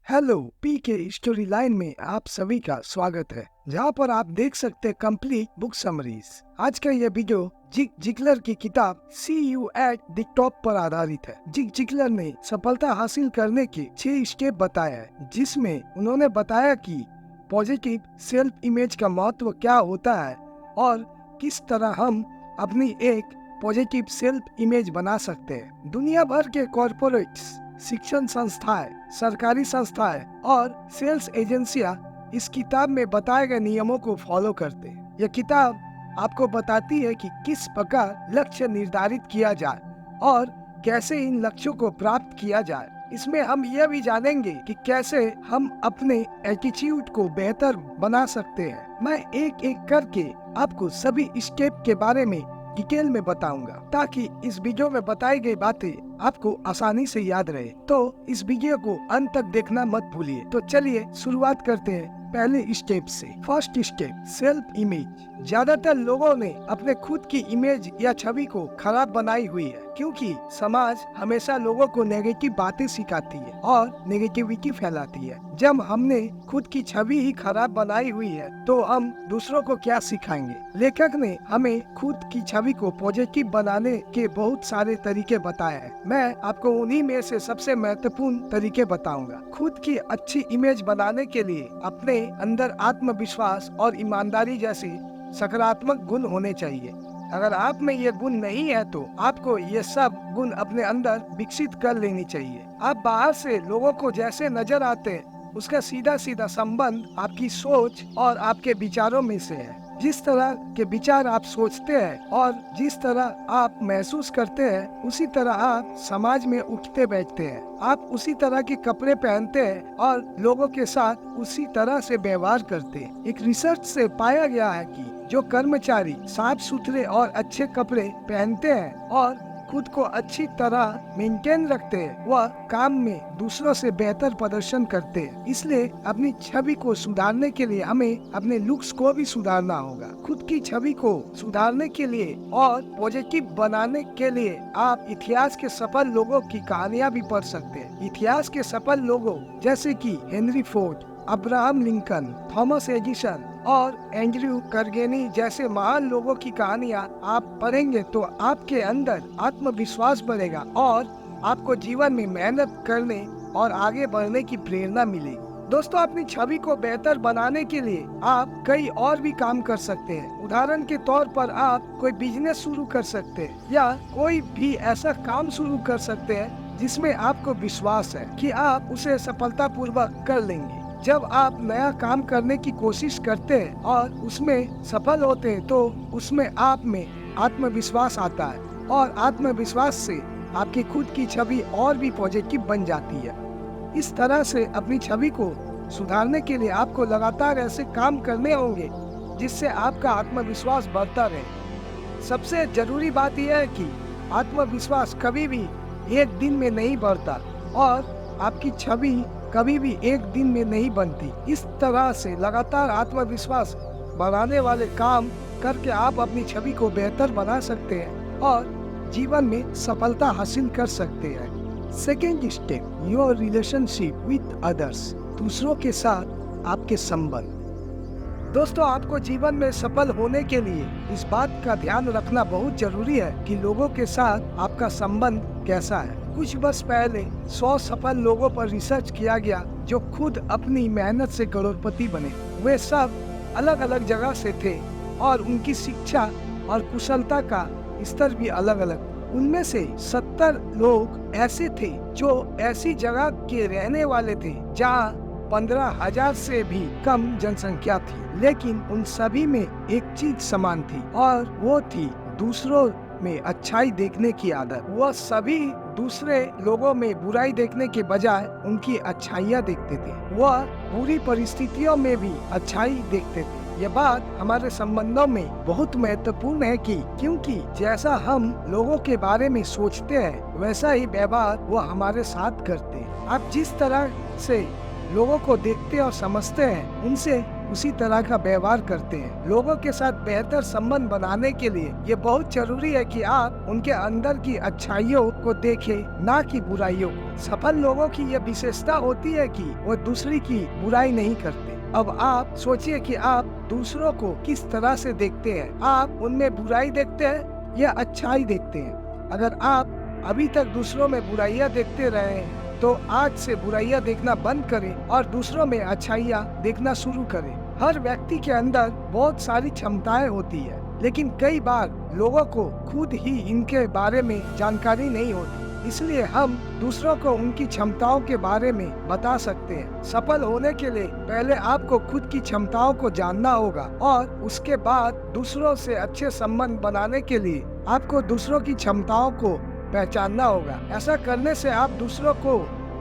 Hello, P के story line में आप सभी का स्वागत है, जहां पर आप देख सकते हैं कंप्लीट बुक समरीज। आज का ये वीडियो जिग जिगलर की किताब सी यू एट द टॉप पर आधारित है। जिग जिगलर ने सफलता हासिल करने के 6 स्टेप बताया है, जिसमें उन्होंने बताया कि पॉजिटिव सेल्फ इमेज का महत्व क्या होता है और किस तरह हम अपनी एक पॉजिटिव सेल्फ इमेज बना सकते हैं। दुनिया भर के कॉर्पोरेट्स, शिक्षण संस्थाएं, सरकारी संस्थाएं और सेल्स एजेंसियां इस किताब में बताए गए नियमों को फॉलो करते हैं। यह किताब आपको बताती है कि किस प्रकार लक्ष्य निर्धारित किया जाए और कैसे इन लक्ष्यों को प्राप्त किया जाए। इसमें हम यह भी जानेंगे कि कैसे हम अपने एटीट्यूड को बेहतर बना सकते हैं। मैं एक एक करके आपको सभी स्टेप के बारे में डिटेल में बताऊंगा, ताकि इस वीडियो में बताई गई बातें आपको आसानी से याद रहे। तो इस वीडियो को अंत तक देखना मत भूलिए। तो चलिए शुरुआत करते हैं पहले स्टेप से। First step, self image. ज्यादातर लोगों ने अपने खुद की इमेज या छवि को खराब बनाई हुई है, क्योंकि समाज हमेशा लोगों को नेगेटिव बातें सिखाती है और नेगेटिविटी फैलाती है। जब हमने खुद की छवि ही खराब बनाई हुई है, तो हम दूसरों को क्या सिखाएंगे। लेखक ने हमें खुद की छवि को पॉजिटिव बनाने के बहुत सारे तरीके बताए हैं। मैं आपको उन्हीं में से सबसे महत्वपूर्ण तरीके बताऊंगा। खुद की अच्छी इमेज बनाने के लिए अपने अंदर आत्मविश्वास और ईमानदारी जैसे सकारात्मक गुण होने चाहिए। अगर आप में ये गुण नहीं है, तो आपको ये सब गुण अपने अंदर विकसित कर लेनी चाहिए। आप बाहर से लोगों को जैसे नजर आते हैं, उसका सीधा सीधा संबंध आपकी सोच और आपके विचारों में से है। जिस तरह के विचार आप सोचते हैं और जिस तरह आप महसूस करते हैं, उसी तरह आप समाज में उठते बैठते हैं। आप उसी तरह के कपड़े पहनते हैं और लोगों के साथ उसी तरह से व्यवहार करते हैं। एक रिसर्च से पाया गया है कि जो कर्मचारी साफ सुथरे और अच्छे कपड़े पहनते हैं और खुद को अच्छी तरह मेंटेन रखते हैं, वह काम में दूसरों से बेहतर प्रदर्शन करते हैं। इसलिए अपनी छवि को सुधारने के लिए हमें अपने लुक्स को भी सुधारना होगा। खुद की छवि को सुधारने के लिए और पॉजिटिव बनाने के लिए आप इतिहास के सफल लोगों की कहानियां भी पढ़ सकते हैं। इतिहास के सफल लोगों जैसे कि Henry Ford, Abraham Lincoln, Thomas Edison और एंड्रयू कार्नेगी जैसे महान लोगों की कहानियां आप पढ़ेंगे, तो आपके अंदर आत्मविश्वास बढ़ेगा और आपको जीवन में मेहनत करने और आगे बढ़ने की प्रेरणा मिलेगी। दोस्तों, अपनी छवि को बेहतर बनाने के लिए आप कई और भी काम कर सकते हैं। उदाहरण के तौर पर आप कोई बिजनेस शुरू कर सकते हैं या कोई भी ऐसा काम शुरू कर सकते हैं जिसमें आपको विश्वास है कि आप उसे सफलतापूर्वक कर लेंगे। जब आप नया काम करने की कोशिश करते हैं और उसमें सफल होते हैं, तो उसमें आप में आत्मविश्वास आता है और आत्मविश्वास से आपकी खुद की छवि और भी पॉजिटिव बन जाती है। इस तरह से अपनी छवि को सुधारने के लिए आपको लगातार ऐसे काम करने होंगे जिससे आपका आत्मविश्वास बढ़ता रहे। सबसे जरूरी बात यह है कि आत्मविश्वास कभी भी एक दिन में नहीं बढ़ता और आपकी छवि कभी भी एक दिन में नहीं बनती। इस तरह से लगातार आत्मविश्वास बढ़ाने वाले काम करके आप अपनी छवि को बेहतर बना सकते हैं और जीवन में सफलता हासिल कर सकते हैं। Second step, your relationship with others. दूसरों के साथ आपके संबंध। दोस्तों, आपको जीवन में सफल होने के लिए इस बात का ध्यान रखना बहुत जरूरी है कि लोगों के साथ आपका संबंध कैसा है। कुछ वर्ष पहले 100 सफल लोगों पर रिसर्च किया गया जो खुद अपनी मेहनत से करोड़पति बने। वे सब अलग अलग जगह से थे और उनकी शिक्षा और कुशलता का स्तर भी अलग अलग। उनमें से 70 लोग ऐसे थे जो ऐसी जगह के रहने वाले थे जहाँ 15,000 से भी कम जनसंख्या थी, लेकिन उन सभी में एक चीज समान थी और वो थी दूसरों में अच्छाई देखने की आदत। वह सभी दूसरे लोगों में बुराई देखने के बजाय उनकी अच्छाइयाँ देखते थे। वह बुरी परिस्थितियों में भी अच्छाई देखते थे। यह बात हमारे संबंधों में बहुत महत्वपूर्ण है क्योंकि जैसा हम लोगों के बारे में सोचते हैं, वैसा ही व्यवहार वो हमारे साथ करते हैं। आप जिस तरह से लोगों को देखते और समझते हैं, उनसे उसी तरह का व्यवहार करते हैं। लोगों के साथ बेहतर संबंध बनाने के लिए ये बहुत जरूरी है कि आप उनके अंदर की अच्छाइयों को देखें, ना कि बुराइयों को। सफल लोगों की यह विशेषता होती है कि वो दूसरी की बुराई नहीं करते। अब आप सोचिए कि आप दूसरों को किस तरह से देखते हैं। आप उनमें बुराई देखते हैं या अच्छाई देखते हैं? अगर आप अभी तक दूसरों में बुराइयां देखते रहे हैं तो आज से बुराइयां देखना बंद करें और दूसरों में अच्छाइयां देखना शुरू करें। हर व्यक्ति के अंदर बहुत सारी क्षमताएं होती है, लेकिन कई बार लोगों को खुद ही इनके बारे में जानकारी नहीं होती। इसलिए हम दूसरों को उनकी क्षमताओं के बारे में बता सकते हैं। सफल होने के लिए पहले आपको खुद की क्षमताओं को जानना होगा और उसके बाद दूसरों से अच्छे संबंध बनाने के लिए आपको दूसरों की क्षमताओं को पहचानना होगा। ऐसा करने से आप दूसरों को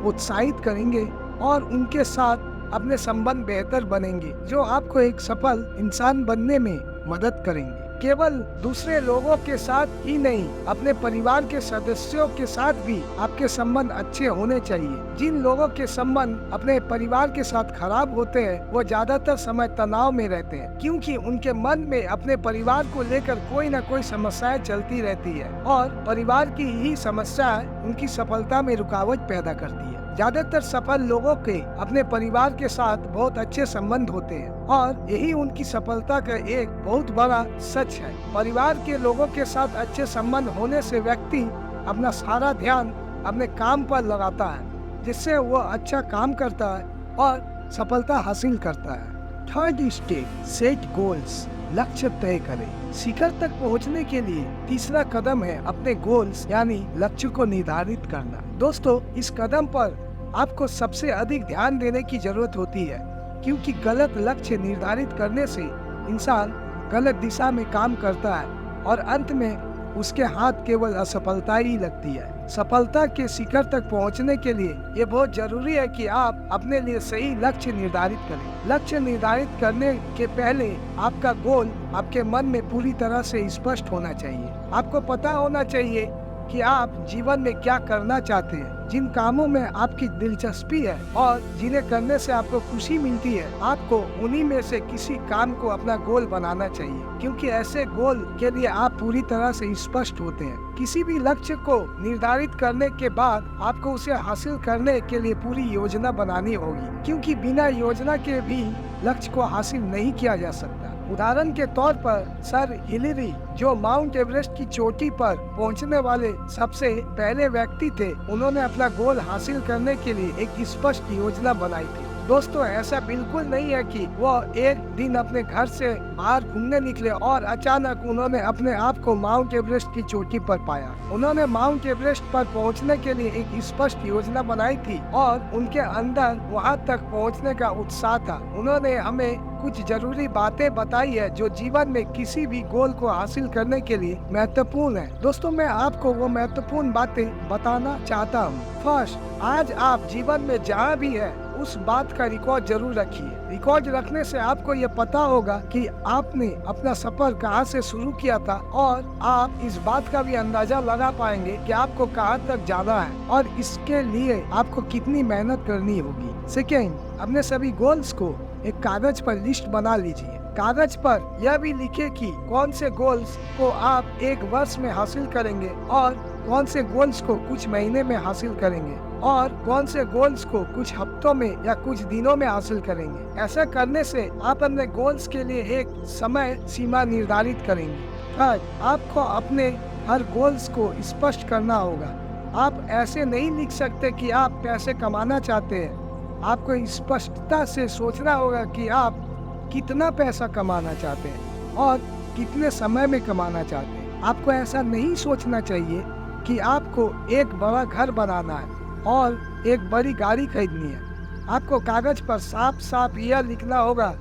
उत्साहित करेंगे और उनके साथ अपने संबंध बेहतर बनेंगे, जो आपको एक सफल इंसान बनने में मदद करेंगे। केवल दूसरे लोगों के साथ ही नहीं, अपने परिवार के सदस्यों के साथ भी आपके संबंध अच्छे होने चाहिए। जिन लोगों के संबंध अपने परिवार के साथ खराब होते हैं वो ज्यादातर समय तनाव में रहते हैं, क्योंकि उनके मन में अपने परिवार को लेकर कोई न कोई समस्याएं चलती रहती है और परिवार की ही समस्याएं उनकी सफलता में रुकावट पैदा करती है। ज्यादातर सफल लोगों के अपने परिवार के साथ बहुत अच्छे संबंध होते हैं और यही उनकी सफलता का एक बहुत बड़ा सच है। परिवार के लोगों के साथ अच्छे संबंध होने से व्यक्ति अपना सारा ध्यान अपने काम पर लगाता है, जिससे वो अच्छा काम करता है और सफलता हासिल करता है। थर्ड स्टेप, सेट गोल्स, लक्ष्य तय करें। शिखर तक पहुंचने के लिए तीसरा कदम है अपने गोल्स यानी लक्ष्य को निर्धारित करना। दोस्तों, इस कदम पर आपको सबसे अधिक ध्यान देने की जरूरत होती है, क्योंकि गलत लक्ष्य निर्धारित करने से इंसान गलत दिशा में काम करता है और अंत में उसके हाथ केवल असफलता ही लगती है। सफलता के शिखर तक पहुंचने के लिए ये बहुत जरूरी है कि आप अपने लिए सही लक्ष्य निर्धारित करें। लक्ष्य निर्धारित करने के पहले आपका गोल आपके मन में पूरी तरह से स्पष्ट होना चाहिए। आपको पता होना चाहिए कि आप जीवन में क्या करना चाहते हैं, जिन कामों में आपकी दिलचस्पी है और जिन्हें करने से आपको खुशी मिलती है। आपको उन्हीं में से किसी काम को अपना गोल बनाना चाहिए, क्योंकि ऐसे गोल के लिए आप पूरी तरह से स्पष्ट होते हैं। किसी भी लक्ष्य को निर्धारित करने के बाद आपको उसे हासिल करने के लिए पूरी योजना बनानी होगी, क्योंकि बिना योजना के भी लक्ष्य को हासिल नहीं किया जा सकता। उदाहरण के तौर पर सर हिलेरी, जो माउंट एवरेस्ट की चोटी पर पहुंचने वाले सबसे पहले व्यक्ति थे, उन्होंने अपना गोल हासिल करने के लिए एक स्पष्ट योजना बनाई थी। दोस्तों, ऐसा बिल्कुल नहीं है कि वो एक दिन अपने घर से बाहर घूमने निकले और अचानक उन्होंने अपने आप को माउंट एवरेस्ट की चोटी पर पाया। उन्होंने माउंट एवरेस्ट पर पहुंचने के लिए एक स्पष्ट योजना बनाई थी और उनके अंदर वहां तक पहुंचने का उत्साह था। उन्होंने हमें कुछ जरूरी बातें बताई है जो जीवन में किसी भी गोल को हासिल करने के लिए महत्वपूर्ण है। दोस्तों, मैं आपको वो महत्वपूर्ण बातें बताना चाहता हूँ। फर्स्ट, आज आप जीवन में जहाँ भी है उस बात का रिकॉर्ड जरूर रखिए। रिकॉर्ड रखने से आपको ये पता होगा कि आपने अपना सफर कहाँ से शुरू किया था और आप इस बात का भी अंदाजा लगा पाएंगे कि आपको कहाँ तक जाना है और इसके लिए आपको कितनी मेहनत करनी होगी। सेकेंड, अपने सभी गोल्स को एक कागज पर लिस्ट बना लीजिए। कागज पर यह भी लिखे कि कौन से गोल्स को आप एक वर्ष में हासिल करेंगे और कौन से गोल्स को कुछ महीने में हासिल करेंगे और कौन से गोल्स को कुछ हफ्तों में या कुछ दिनों में हासिल करेंगे। ऐसा करने से आप अपने गोल्स के लिए एक समय सीमा निर्धारित करेंगे। थर्ड, आपको अपने हर गोल्स को स्पष्ट करना होगा। आप ऐसे नहीं लिख सकते कि आप पैसे कमाना चाहते हैं। आपको स्पष्टता से सोचना होगा कि आप कितना पैसा कमाना चाहते हैं और कितने समय में कमाना चाहते हैं। आपको ऐसा नहीं सोचना चाहिए कि आपको एक बड़ा घर बनाना है और एक बड़ी गाड़ी खरीदनी है। आपको कागज पर साफ साफ यह लिखना होगा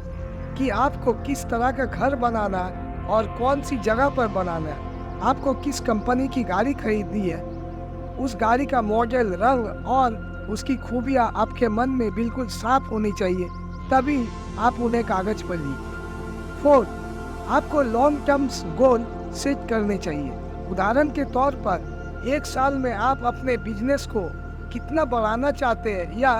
कि आपको किस तरह का घर बनाना है और कौन सी जगह पर बनाना है। आपको किस कंपनी की गाड़ी खरीदनी है, उस गाड़ी का मॉडल, रंग और उसकी खूबियाँ आपके मन में बिल्कुल साफ होनी चाहिए, तभी आप उन्हें कागज पर लिखिए। फोर्थ, आपको लॉन्ग टर्म गोल सेट करने चाहिए। उदाहरण के तौर पर 1 साल में आप अपने बिजनेस को कितना बढ़ाना चाहते हैं या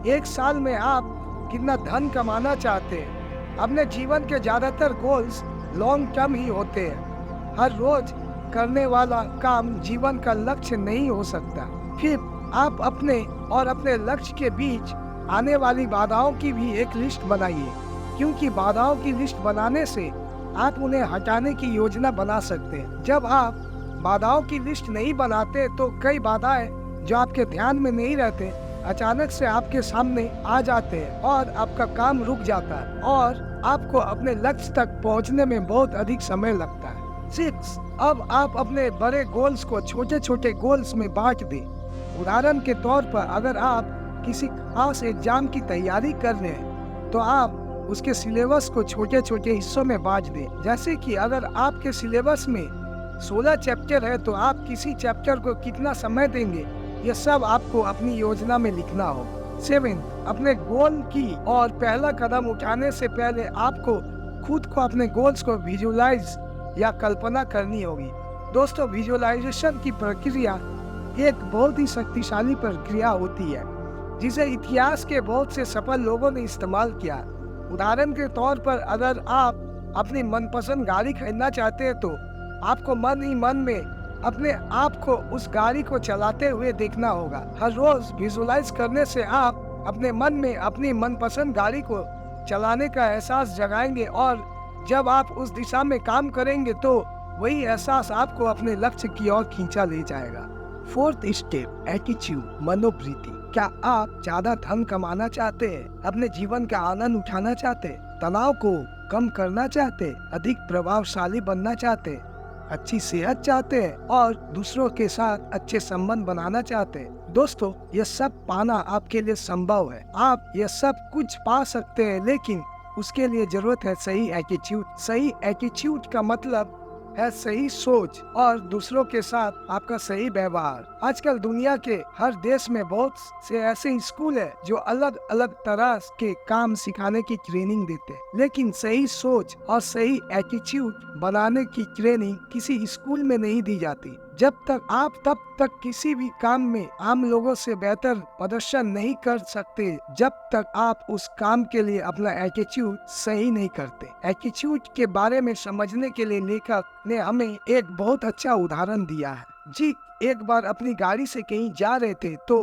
1 साल में आप कितना धन कमाना चाहते हैं। अपने जीवन के ज्यादातर गोल्स लॉन्ग टर्म ही होते हैं। हर रोज करने वाला काम जीवन का लक्ष्य नहीं हो सकता। फिर आप अपने और अपने लक्ष्य के बीच आने वाली बाधाओं की भी एक लिस्ट बनाइए, क्योंकि बाधाओं की लिस्ट बनाने से आप उन्हें हटाने की योजना बना सकते हैं। जब आप बाधाओं की लिस्ट नहीं बनाते तो कई बाधाएं जो आपके ध्यान में नहीं रहते अचानक से आपके सामने आ जाते हैं और आपका काम रुक जाता है और आपको अपने लक्ष्य तक पहुंचने में बहुत अधिक समय लगता है। 6. अब आप अपने बड़े गोल्स को छोटे छोटे गोल्स में बांट दें। उदाहरण के तौर पर अगर आप किसी खास एग्जाम की तैयारी कर रहे हैं तो आप उसके सिलेबस को छोटे छोटे हिस्सों में बांट दें। जैसे कि अगर आपके सिलेबस में 16 चैप्टर है तो आप किसी चैप्टर को कितना समय देंगे, ये सब आपको अपनी योजना में लिखना होगा। 7. अपने गोल की और पहला कदम उठाने से पहले आपको खुद को अपने गोल्स को विजुअलाइज या कल्पना करनी होगी। दोस्तों, विजुअलाइजेशन की प्रक्रिया एक बहुत ही शक्तिशाली प्रक्रिया होती है जिसे इतिहास के बहुत से सफल लोगों ने इस्तेमाल किया। उदाहरण के तौर पर अगर आप अपनी मनपसंद गाड़ी खरीदना चाहते हैं तो आपको मन ही मन में अपने आप को उस गाड़ी को चलाते हुए देखना होगा। हर रोज विजुअलाइज करने से आप अपने मन में अपनी मनपसंद गाड़ी को चलाने का एहसास जगाएंगे और जब आप उस दिशा में काम करेंगे तो वही एहसास आपको अपने लक्ष्य की ओर खींचा ले जाएगा। 4th स्टेप, एटीट्यूड, मनोवृत्ति। क्या आप ज्यादा धन कमाना चाहते हैं, अपने जीवन का आनंद उठाना चाहते, तनाव को कम करना चाहते, अधिक प्रभावशाली बनना चाहते, अच्छी सेहत चाहते हैं और दूसरों के साथ अच्छे संबंध बनाना चाहते हैं? दोस्तों, ये सब पाना आपके लिए संभव है। आप ये सब कुछ पा सकते हैं, लेकिन उसके लिए जरूरत है सही एटीट्यूड। सही एटीट्यूड का मतलब है सही सोच और दूसरों के साथ आपका सही व्यवहार। आजकल दुनिया के हर देश में बहुत से ऐसे स्कूल है जो अलग अलग तरह के काम सिखाने की ट्रेनिंग देते हैं, लेकिन सही सोच और सही एटीट्यूड बनाने की ट्रेनिंग किसी स्कूल में नहीं दी जाती। तब तक किसी भी काम में आम लोगों से बेहतर प्रदर्शन नहीं कर सकते जब तक आप उस काम के लिए अपना एटीट्यूड सही नहीं करते। एटीट्यूड के बारे में समझने के लिए लेखक ने हमें एक बहुत अच्छा उदाहरण दिया है। जी एक बार अपनी गाड़ी से कहीं जा रहे थे तो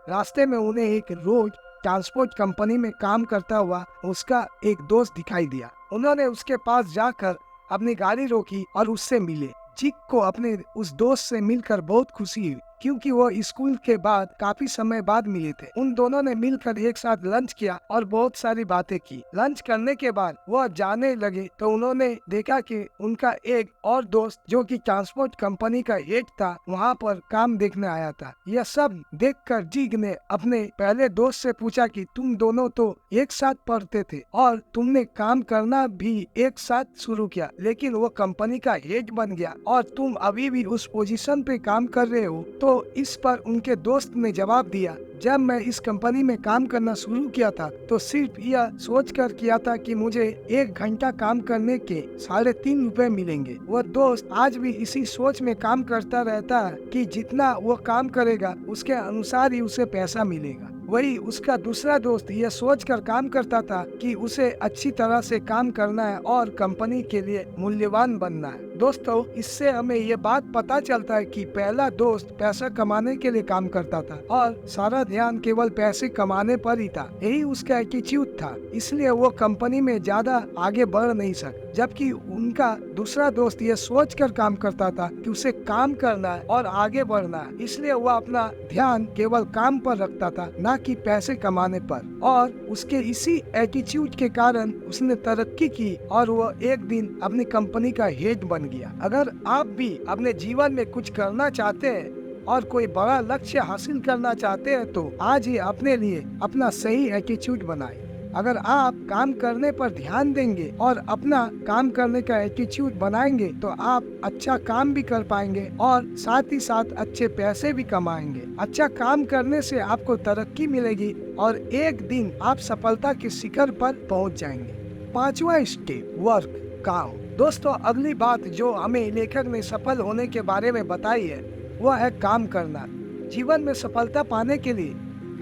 रास्ते में उन्हें एक रोड ट्रांसपोर्ट कंपनी में काम करता हुआ उसका एक दोस्त दिखाई दिया। उन्होंने उसके पास जाकर अपनी गाड़ी रोकी और उससे मिले। जिक को अपने उस दोस्त से मिलकर बहुत खुशी हुई, क्योंकि वो स्कूल के बाद काफी समय बाद मिले थे। उन दोनों ने मिलकर एक साथ लंच किया और बहुत सारी बातें की। लंच करने के बाद वह जाने लगे तो उन्होंने देखा कि उनका एक और दोस्त जो कि ट्रांसपोर्ट कंपनी का हेड था वहाँ पर काम देखने आया था। यह सब देखकर जिग ने अपने पहले दोस्त से पूछा कि तुम दोनों तो एक साथ पढ़ते थे और तुमने काम करना भी एक साथ शुरू किया, लेकिन वो कंपनी का हेड बन गया और तुम अभी भी उस पोजीशन पे काम कर रहे हो। तो इस पर उनके दोस्त ने जवाब दिया, जब मैं इस कंपनी में काम करना शुरू किया था तो सिर्फ यह सोच कर किया था कि मुझे 1 घंटा काम करने के 3.5 रुपए मिलेंगे। वह दोस्त आज भी इसी सोच में काम करता रहता है कि जितना वो काम करेगा उसके अनुसार ही उसे पैसा मिलेगा। वही उसका दूसरा दोस्त यह सोचकर काम करता था कि उसे अच्छी तरह से काम करना है और कंपनी के लिए मूल्यवान बनना है। दोस्तों, इससे हमें ये बात पता चलता है कि पहला दोस्त पैसा कमाने के लिए काम करता था और सारा ध्यान केवल पैसे कमाने पर ही था। यही उसका एटीट्यूड था, इसलिए वो कंपनी में ज्यादा आगे बढ़ नहीं सका। जबकि उनका दूसरा दोस्त ये सोचकर काम करता था कि उसे काम करना है और आगे बढ़ना है, इसलिए वह अपना ध्यान केवल काम पर रखता था, ना कि पैसे कमाने पर। और उसके इसी एटीट्यूड के कारण उसने तरक्की की और वो एक दिन अपनी कंपनी का हेड बन गया। अगर आप भी अपने जीवन में कुछ करना चाहते हैं और कोई बड़ा लक्ष्य हासिल करना चाहते हैं तो आज ही अपने लिए अपना सही एटीट्यूड बनाएं। अगर आप काम करने पर ध्यान देंगे और अपना काम करने का एटीट्यूड बनाएंगे तो आप अच्छा काम भी कर पाएंगे और साथ ही साथ अच्छे पैसे भी कमाएंगे। अच्छा काम करने से आपको तरक्की मिलेगी और एक दिन आप सफलता के शिखर पर पहुंच जाएंगे। 5वां स्टेप, वर्क, काम। दोस्तों, अगली बात जो हमें लेखक ने सफल होने के बारे में बताई है वह है काम करना। जीवन में सफलता पाने के लिए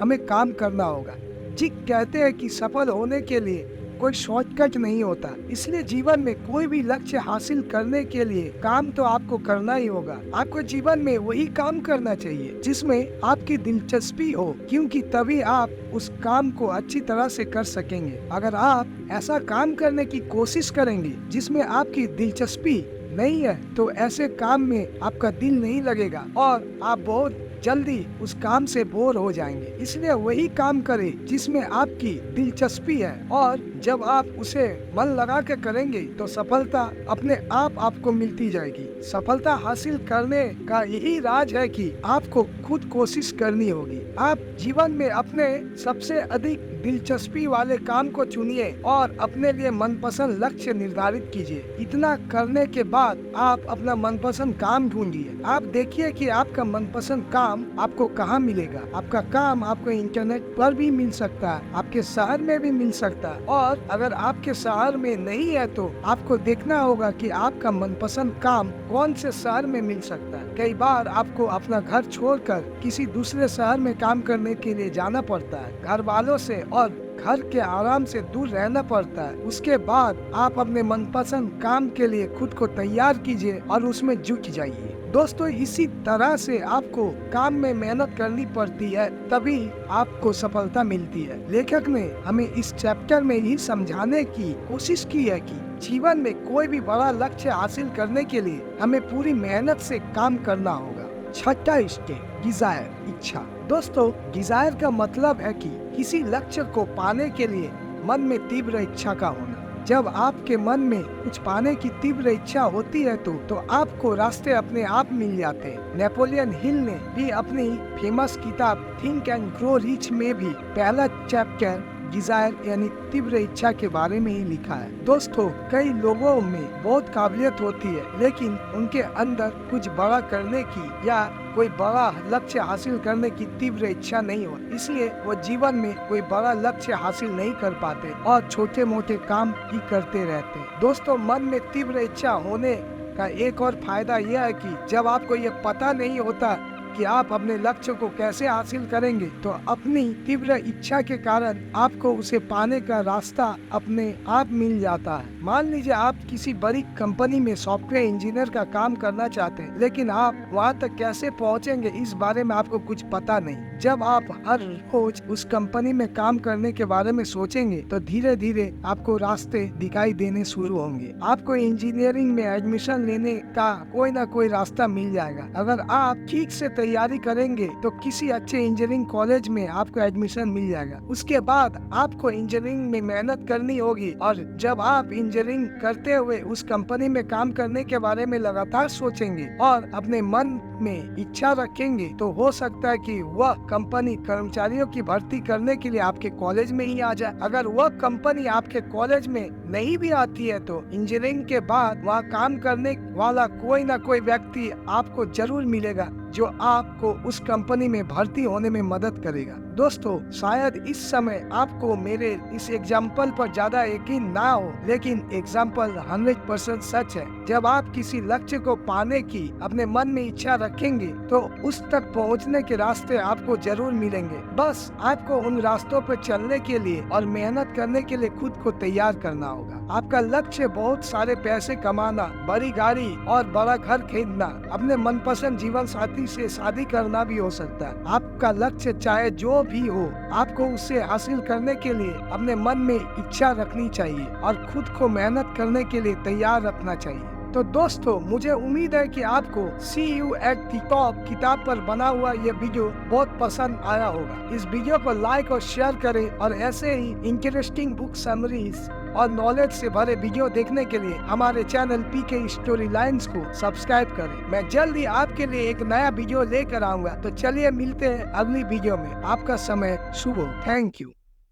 हमें काम करना होगा। जिक कहते हैं कि सफल होने के लिए कोई शॉर्टकट नहीं होता। इसलिए जीवन में कोई भी लक्ष्य हासिल करने के लिए काम तो आपको करना ही होगा। आपको जीवन में वही काम करना चाहिए जिसमें आपकी दिलचस्पी हो, क्योंकि तभी आप उस काम को अच्छी तरह से कर सकेंगे। अगर आप ऐसा काम करने की कोशिश करेंगे जिसमें आपकी दिलचस्पी नहीं है तो ऐसे काम में आपका दिल नहीं लगेगा और आप बहुत जल्दी उस काम से बोर हो जाएंगे। इसलिए वही काम करें जिसमें आपकी दिलचस्पी है, और जब आप उसे मन लगा के करेंगे तो सफलता अपने आप आपको मिलती जाएगी। सफलता हासिल करने का यही राज है कि आपको खुद कोशिश करनी होगी। आप जीवन में अपने सबसे अधिक दिलचस्पी वाले काम को चुनिए और अपने लिए मनपसंद लक्ष्य निर्धारित कीजिए। इतना करने के बाद आप अपना मनपसंद काम ढूंढिए। आप देखिए कि आपका मनपसंद काम आपको कहाँ मिलेगा। आपका काम आपको इंटरनेट पर भी मिल सकता है, आपके शहर में भी मिल सकता है, और अगर आपके शहर में नहीं है तो आपको देखना होगा कि आपका मनपसंद काम कौन से शहर में मिल सकता है। कई बार आपको अपना घर छोड़कर किसी दूसरे शहर में काम करने के लिए जाना पड़ता है, घर वालों से और घर के आराम से दूर रहना पड़ता है। उसके बाद आप अपने मनपसंद काम के लिए खुद को तैयार कीजिए और उसमें जुट जाइए। दोस्तों, इसी तरह से आपको काम में मेहनत करनी पड़ती है, तभी आपको सफलता मिलती है। लेखक ने हमें इस चैप्टर में ही समझाने की कोशिश की है कि जीवन में कोई भी बड़ा लक्ष्य हासिल करने के लिए हमें पूरी मेहनत से काम करना होगा। छठा स्टेप, डिजायर, इच्छा। दोस्तों, डिजायर का मतलब है कि किसी लक्ष्य को पाने के लिए मन में तीव्र इच्छा का होना। जब आपके मन में कुछ पाने की तीव्र इच्छा होती है तो आपको रास्ते अपने आप मिल जाते हैं। नेपोलियन हिल ने भी अपनी फेमस किताब थिंक एंड ग्रो रिच में भी पहला चैप्टर डिजायर यानी तीव्र इच्छा के बारे में ही लिखा है। दोस्तों, कई लोगों में बहुत काबिलियत होती है, लेकिन उनके अंदर कुछ बड़ा करने की या कोई बड़ा लक्ष्य हासिल करने की तीव्र इच्छा नहीं हो, इसलिए वो जीवन में कोई बड़ा लक्ष्य हासिल नहीं कर पाते और छोटे मोटे काम ही करते रहते हैं। दोस्तों, मन में तीव्र इच्छा होने का एक और फायदा यह है कि जब आपको ये पता नहीं होता कि आप अपने लक्ष्य को कैसे हासिल करेंगे, तो अपनी तीव्र इच्छा के कारण आपको उसे पाने का रास्ता अपने आप मिल जाता है। मान लीजिए आप किसी बड़ी कंपनी में सॉफ्टवेयर इंजीनियर का काम करना चाहते हैं, लेकिन आप वहां तक कैसे पहुंचेंगे इस बारे में आपको कुछ पता नहीं। जब आप हर रोज उस कंपनी में काम करने के बारे में सोचेंगे तो धीरे धीरे आपको रास्ते दिखाई देने शुरू होंगे। आपको इंजीनियरिंग में एडमिशन लेने का कोई ना कोई रास्ता मिल जाएगा। अगर आप ठीक से तैयारी करेंगे तो किसी अच्छे इंजीनियरिंग कॉलेज में आपको एडमिशन मिल जाएगा। उसके बाद आपको इंजीनियरिंग में मेहनत करनी होगी, और जब आप इंजीनियरिंग करते हुए उस कंपनी में काम करने के बारे में लगातार सोचेंगे और अपने मन में इच्छा रखेंगे तो हो सकता है कि वह कंपनी कर्मचारियों की भर्ती करने के लिए आपके कॉलेज में ही आ जाए। अगर वह कंपनी आपके कॉलेज में नहीं भी आती है तो इंजीनियरिंग के बाद वहाँ काम करने वाला कोई ना कोई व्यक्ति आपको जरूर मिलेगा जो आपको उस कंपनी में भर्ती होने में मदद करेगा। दोस्तों, शायद इस समय आपको मेरे इस एग्जाम्पल पर ज्यादा यकीन ना हो, लेकिन एग्जाम्पल 100% सच है। जब आप किसी लक्ष्य को पाने की अपने मन में इच्छा रखेंगे तो उस तक पहुंचने के रास्ते आपको जरूर मिलेंगे। बस आपको उन रास्तों पर चलने के लिए और मेहनत करने के लिए खुद को तैयार करना होगा। आपका लक्ष्य बहुत सारे पैसे कमाना, बड़ी गाड़ी और बड़ा घर खरीदना, अपने मनपसंद जीवन साथी से शादी करना भी हो सकता है। आपका लक्ष्य चाहे जो भी हो, आपको उसे हासिल करने के लिए अपने मन में इच्छा रखनी चाहिए और खुद को मेहनत करने के लिए तैयार रखना चाहिए। तो दोस्तों, मुझे उम्मीद है कि आपको See You at the Top किताब पर बना हुआ ये वीडियो बहुत पसंद आया होगा। इस वीडियो को लाइक और शेयर करें और ऐसे ही इंटरेस्टिंग बुक समरीज और नॉलेज से भरे वीडियो देखने के लिए हमारे चैनल PK स्टोरी लाइन्स को सब्सक्राइब करें। मैं जल्द ही आपके लिए एक नया वीडियो लेकर आऊंगा। तो चलिए मिलते हैं अगली वीडियो में। आपका समय शुभ हो। Thank you.